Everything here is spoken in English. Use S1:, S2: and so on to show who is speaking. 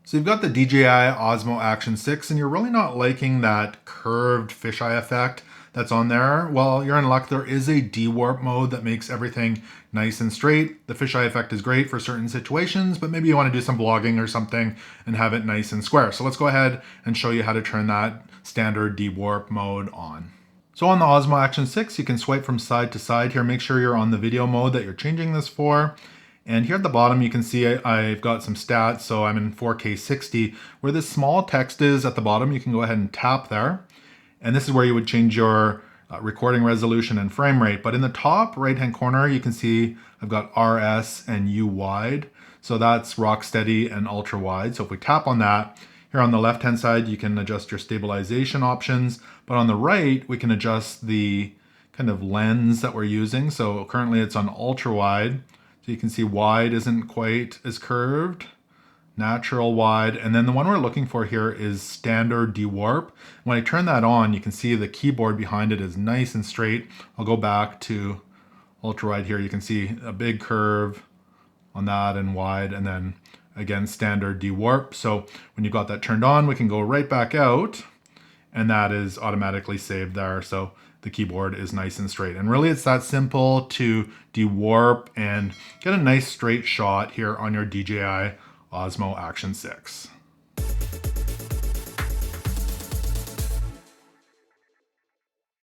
S1: So you've got the DJI Osmo Action 6 and you're really not liking that curved fisheye effect that's on there. Well, you're in luck. There is a Dewarp mode that makes everything nice and straight. The fisheye effect is great for certain situations, but maybe you want to do some vlogging or something and have it nice and square. So let's go ahead and show you how to turn that standard Dewarp mode on. So on the Osmo Action 6, you can swipe from side to side here. Make sure you're on the video mode that you're changing this for. And here at the bottom, you can see I've got some stats. So I'm in 4K 60. Where this small text is at the bottom, you can go ahead and tap there. And this is where you would change your recording resolution and frame rate. But in the top right-hand corner, you can see I've got RS and U wide. So that's rock steady and ultra wide. So if we tap on that, here on the left-hand side, you can adjust your stabilization options. But on the right, we can adjust the kind of lens that we're using. So currently it's on ultra wide. So you can see wide isn't quite as curved, natural wide, and then the one we're looking for here is standard Dewarp. When I turn that on, you can see the keyboard behind it is nice and straight. I'll go back to ultra wide here. You can see a big curve on that and wide, and then again, standard Dewarp. So when you've got that turned on, we can go right back out, and that is automatically saved there. So the keyboard is nice and straight. And really it's that simple to dewarp and get a nice straight shot here on your DJI Osmo Action 6.